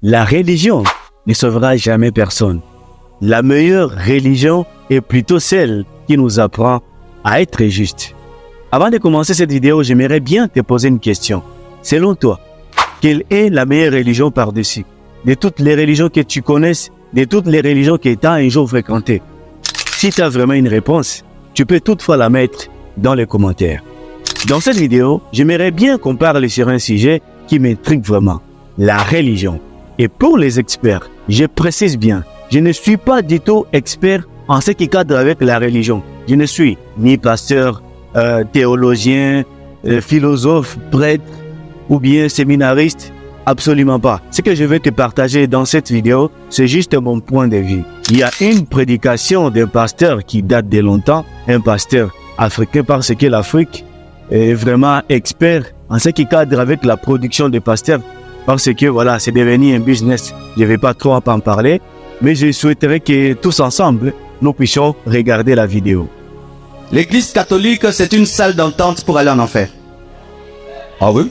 La religion ne sauvera jamais personne. La meilleure religion est plutôt celle qui nous apprend à être juste. Avant de commencer cette vidéo, j'aimerais bien te poser une question. Selon toi, quelle est la meilleure religion par-dessus? De toutes les religions que tu connaisses, de toutes les religions que tu as un jour fréquentées. Si tu as vraiment une réponse, tu peux toutefois la mettre dans les commentaires. Dans cette vidéo, j'aimerais bien qu'on parle sur un sujet qui m'intrigue vraiment, la religion. Et pour les experts, je précise bien, je ne suis pas du tout expert en ce qui cadre avec la religion. Je ne suis ni pasteur, théologien, philosophe, prêtre ou bien séminariste, absolument pas. Ce que je vais te partager dans cette vidéo, c'est juste mon point de vue. Il y a une prédication d'un pasteur qui date de longtemps, un pasteur africain, parce que l'Afrique est vraiment expert en ce qui cadre avec la production de pasteurs, parce que voilà, c'est devenu un business. Je ne vais pas trop en parler, mais je souhaiterais que tous ensemble, nous puissions regarder la vidéo. L'église catholique, c'est une salle d'entente pour aller en enfer. Ah oui?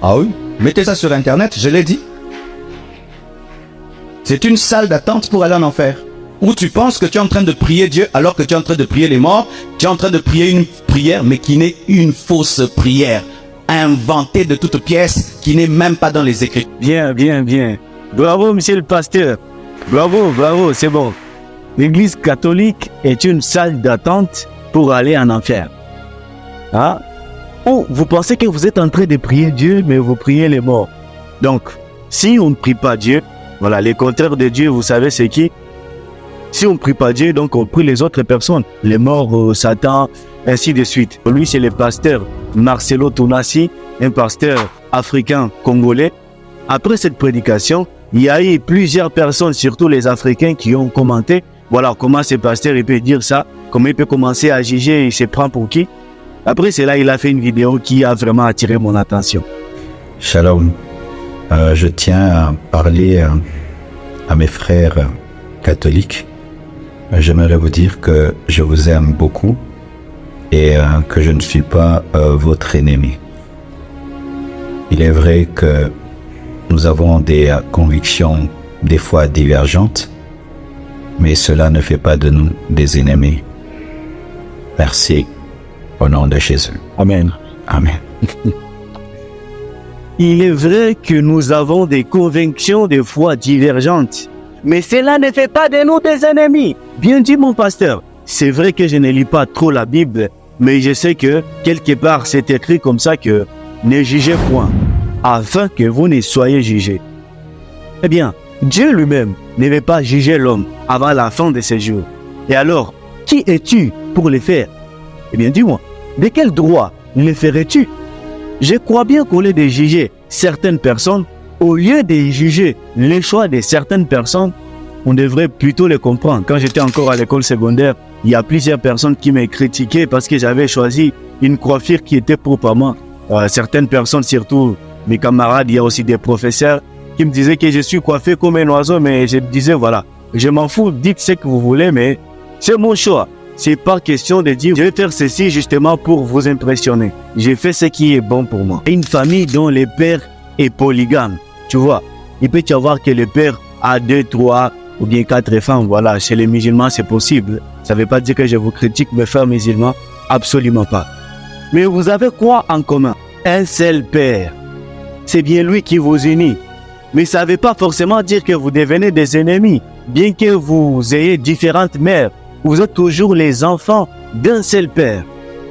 Ah oui? Mettez ça sur internet, je l'ai dit. C'est une salle d'attente pour aller en enfer. Où tu penses que tu es en train de prier Dieu alors que tu es en train de prier les morts. Tu es en train de prier une prière, mais qui n'est une fausse prière. Inventée de toutes pièces, qui n'est même pas dans les Écritures. Bien, bien, bien. Bravo, monsieur le pasteur. Bravo, bravo, c'est bon. L'église catholique est une salle d'attente pour aller en enfer. Ah? Ou vous pensez que vous êtes en train de prier Dieu, mais vous priez les morts. Donc, si on ne prie pas Dieu, voilà, les contraires de Dieu, vous savez c'est qui? Si on ne prie pas Dieu, donc on prie les autres personnes, les morts, Satan, ainsi de suite. Lui, c'est le pasteur Marcelo Tounassi, un pasteur africain congolais. Après cette prédication, il y a eu plusieurs personnes, surtout les Africains, qui ont commenté, voilà, comment ce pasteur il peut dire ça, comment il peut commencer à juger, il se prend pour qui. Après cela, il a fait une vidéo qui a vraiment attiré mon attention. Shalom. Je tiens à parler à mes frères catholiques. J'aimerais vous dire que je vous aime beaucoup et que je ne suis pas votre ennemi. Il est vrai que nous avons des convictions des fois divergentes, mais cela ne fait pas de nous des ennemis. Merci. Au nom de Jésus. Amen. Amen. Il est vrai que nous avons des convictions des fois divergentes, mais cela ne fait pas de nous des ennemis. Bien dit mon pasteur. C'est vrai que je ne lis pas trop la Bible, mais je sais que quelque part c'est écrit comme ça que ne jugez point, afin que vous ne soyez jugés. Eh bien, Dieu lui-même ne veut pas juger l'homme avant la fin de ses jours. Et alors, qui es-tu pour le faire? Eh bien, dis-moi, de quel droit le ferais-tu? Je crois bien qu'au lieu de juger certaines personnes, au lieu de juger les choix de certaines personnes, on devrait plutôt les comprendre. Quand j'étais encore à l'école secondaire, il y a plusieurs personnes qui m'ont critiqué parce que j'avais choisi une coiffure qui était propre à moi. Certaines personnes, surtout mes camarades, il y a aussi des professeurs qui me disaient que je suis coiffé comme un oiseau, mais je me disais, voilà, je m'en fous, dites ce que vous voulez, mais c'est mon choix. C'est pas question de dire, je vais faire ceci justement pour vous impressionner. J'ai fait ce qui est bon pour moi. Une famille dont le père est polygame, tu vois. Il peut y avoir que le père a 2, 3 ou bien 4 femmes. Voilà, chez les musulmans, c'est possible. Ça ne veut pas dire que je vous critique mes frères musulmans. Absolument pas. Mais vous avez quoi en commun? Un seul père. C'est bien lui qui vous unit. Mais ça ne veut pas forcément dire que vous devenez des ennemis. Bien que vous ayez différentes mères, vous êtes toujours les enfants d'un seul père.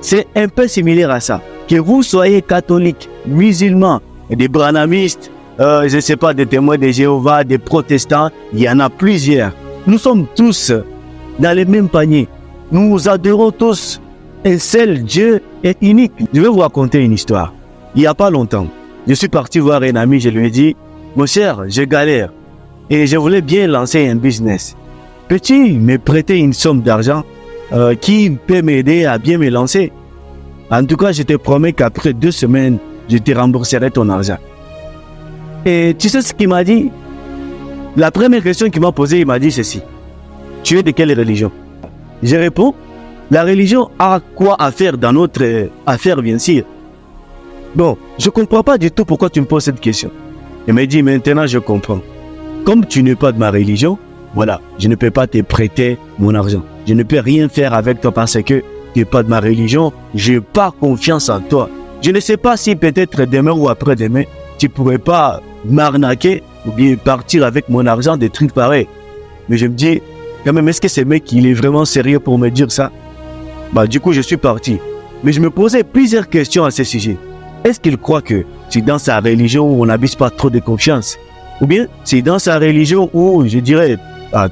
C'est un peu similaire à ça. Que vous soyez catholique, musulman, des branhamistes, je ne sais pas, des témoins de Jéhovah, des protestants, il y en a plusieurs. Nous sommes tous dans le même panier. Nous adorons tous un seul Dieu est unique. Je vais vous raconter une histoire. Il n'y a pas longtemps, je suis parti voir un ami, je lui ai dit, mon cher, je galère et je voulais bien lancer un business. Peux-tu me prêter une somme d'argent qui peut m'aider à bien me lancer? En tout cas, je te promets qu'après 2 semaines, je te rembourserai ton argent. Et tu sais ce qu'il m'a dit? La première question qu'il m'a posée, il m'a dit ceci. Tu es de quelle religion? Je réponds, la religion a quoi à faire dans notre affaire, bien sûr. Bon, je ne comprends pas du tout pourquoi tu me poses cette question. Il m'a dit, maintenant je comprends. comme tu n'es pas de ma religion, voilà, je ne peux pas te prêter mon argent. Je ne peux rien faire avec toi parce que tu n'es pas de ma religion. Je n'ai pas confiance en toi. Je ne sais pas si peut-être demain ou après-demain, tu ne pourrais pas m'arnaquer ou bien partir avec mon argent, des trucs pareils. Mais je me dis, quand même, est-ce que ce mec, il est vraiment sérieux pour me dire ça? Du coup, je suis parti. Mais je me posais plusieurs questions à ce sujet. Est-ce qu'il croit que c'est dans sa religion où on n'abuse pas trop de confiance? Ou bien c'est dans sa religion où, je dirais,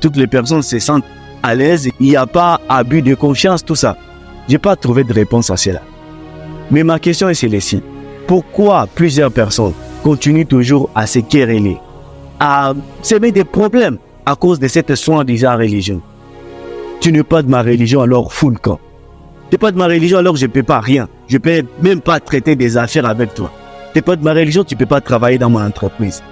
toutes les personnes se sentent à l'aise, il n'y a pas abus de confiance, tout ça. Je n'ai pas trouvé de réponse à cela. Mais ma question est celle-ci. Pourquoi plusieurs personnes continuent toujours à se quereller, à se mettre des problèmes à cause de cette soi-disant religion? Tu n'es pas de ma religion, alors fous le camp. Tu n'es pas de ma religion, alors je ne peux pas rien. Je ne peux même pas traiter des affaires avec toi. Tu n'es pas de ma religion, tu ne peux pas travailler dans mon entreprise.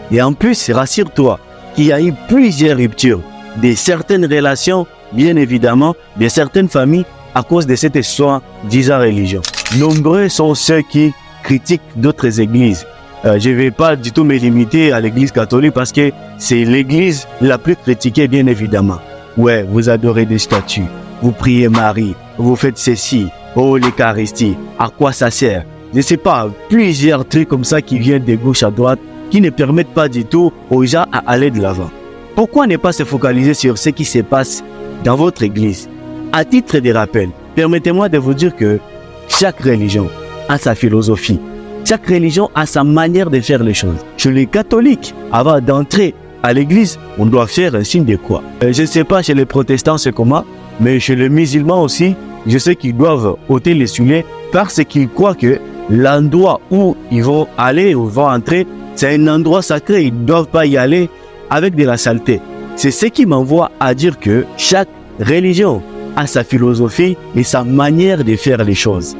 Et en plus, rassure-toi qu'il y a eu plusieurs ruptures de certaines relations, bien évidemment, de certaines familles à cause de cette soi-disant religion. Nombreux sont ceux qui critiquent d'autres églises. Je ne vais pas du tout me limiter à l'église catholique parce que c'est l'église la plus critiquée, bien évidemment. Ouais, vous adorez des statues, vous priez Marie, vous faites ceci, oh l'Eucharistie, à quoi ça sert? Je ne sais pas, plusieurs trucs comme ça qui viennent de gauche à droite qui ne permettent pas du tout aux gens à aller de l'avant. Pourquoi ne pas se focaliser sur ce qui se passe dans votre église? À titre de rappel, permettez-moi de vous dire que chaque religion a sa philosophie. Chaque religion a sa manière de faire les choses. Chez les catholiques, avant d'entrer à l'église, on doit faire un signe de croix. Je ne sais pas chez les protestants c'est comment, mais chez les musulmans aussi, je sais qu'ils doivent ôter les souliers parce qu'ils croient que l'endroit où ils vont aller ou vont entrer, c'est un endroit sacré. Ils ne doivent pas y aller avec de la saleté. C'est ce qui m'envoie à dire que chaque religion a sa philosophie et sa manière de faire les choses.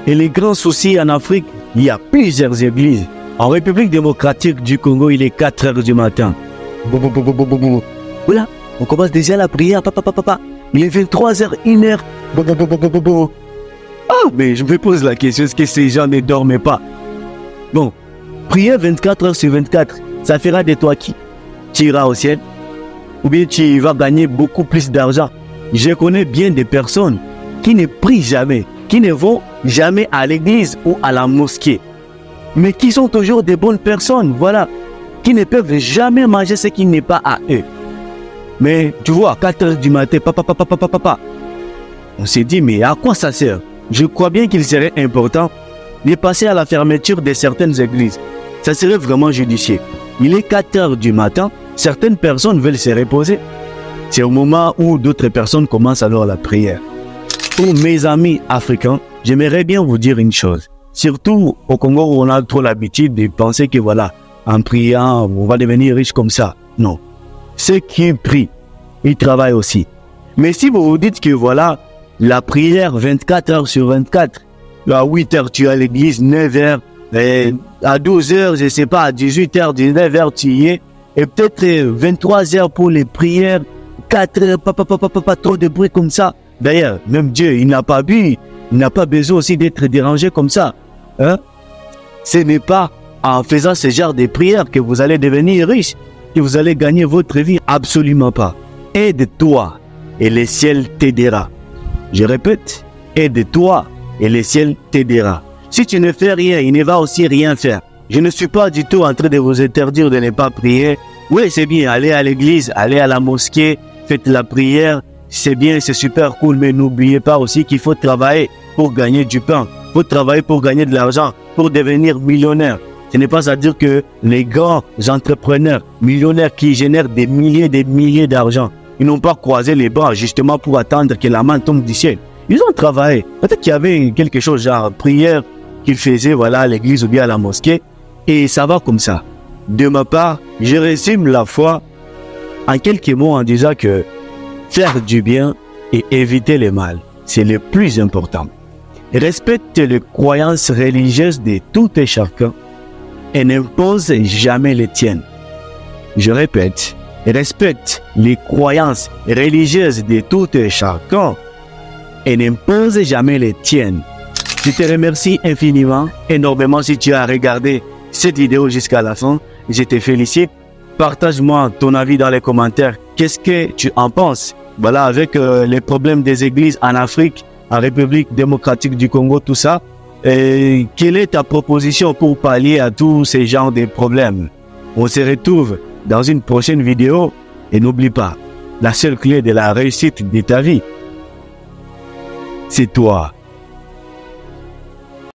Et les grands soucis en Afrique, il y a plusieurs églises. En République démocratique du Congo, il est 4 heures du matin. Voilà, on commence déjà la prière. Il est 23h, 1h. Ah, mais je me pose la question, est-ce que ces gens ne dorment pas? Bon, prier 24 heures sur 24, ça fera de toi qui? Tu iras au ciel? Ou bien tu vas gagner beaucoup plus d'argent? Je connais bien des personnes qui ne prient jamais, qui ne vont jamais à l'église ou à la mosquée, mais qui sont toujours des bonnes personnes, voilà, qui ne peuvent jamais manger ce qui n'est pas à eux. Mais tu vois, 4 heures du matin, on s'est dit, mais à quoi ça sert? Je crois bien qu'il serait important de passer à la fermeture de certaines églises. Ça serait vraiment judicieux. Il est 4 heures du matin, certaines personnes veulent se reposer. C'est au moment où d'autres personnes commencent alors la prière. Pour mes amis africains, j'aimerais bien vous dire une chose. Surtout au Congo où on a trop l'habitude de penser que voilà, en priant, on va devenir riche comme ça. Non. Ceux qui prient, ils travaillent aussi. Mais si vous vous dites que voilà, la prière 24 heures sur 24, à 8 heures tu es à l'église, 9 heures, à 12 heures, je ne sais pas, à 18 heures, 19 heures tu y es, et peut-être 23 heures pour les prières, 4 heures, pas trop de bruit comme ça. D'ailleurs, même Dieu, il n'a pas bu, il n'a pas besoin aussi d'être dérangé comme ça. Hein? Ce n'est pas en faisant ce genre de prières que vous allez devenir riche, que vous allez gagner votre vie. Absolument pas. Aide-toi et le ciel t'aidera. Je répète, aide-toi et le ciel t'aidera. Si tu ne fais rien, il ne va aussi rien faire. Je ne suis pas du tout en train de vous interdire de ne pas prier. Oui, c'est bien, allez à l'église, allez à la mosquée, faites la prière. C'est bien, c'est super cool, mais n'oubliez pas aussi qu'il faut travailler pour gagner du pain. Il faut travailler pour gagner de l'argent, pour devenir millionnaire. Ce n'est pas à dire que les grands entrepreneurs, millionnaires qui génèrent des milliers d'argent, ils n'ont pas croisé les bras justement pour attendre que la main tombe du ciel. Ils ont travaillé. Peut-être qu'il y avait quelque chose genre prière qu'ils faisaient voilà, à l'église ou bien à la mosquée. Et ça va comme ça. De ma part, je résume la foi en quelques mots en disant que faire du bien et éviter le mal, c'est le plus important. Respecte les croyances religieuses de tout et chacun et n'impose jamais les tiennes. Je répète, respecte les croyances religieuses de tout et chacun et n'impose jamais les tiennes. Je te remercie infiniment, énormément si tu as regardé cette vidéo jusqu'à la fin. Je te félicite. Partage-moi ton avis dans les commentaires. Qu'est-ce que tu en penses? Voilà, avec les problèmes des églises en Afrique, en République démocratique du Congo, tout ça. Et quelle est ta proposition pour pallier à tous ces genres de problèmes? On se retrouve dans une prochaine vidéo. Et n'oublie pas, la seule clé de la réussite de ta vie, c'est toi.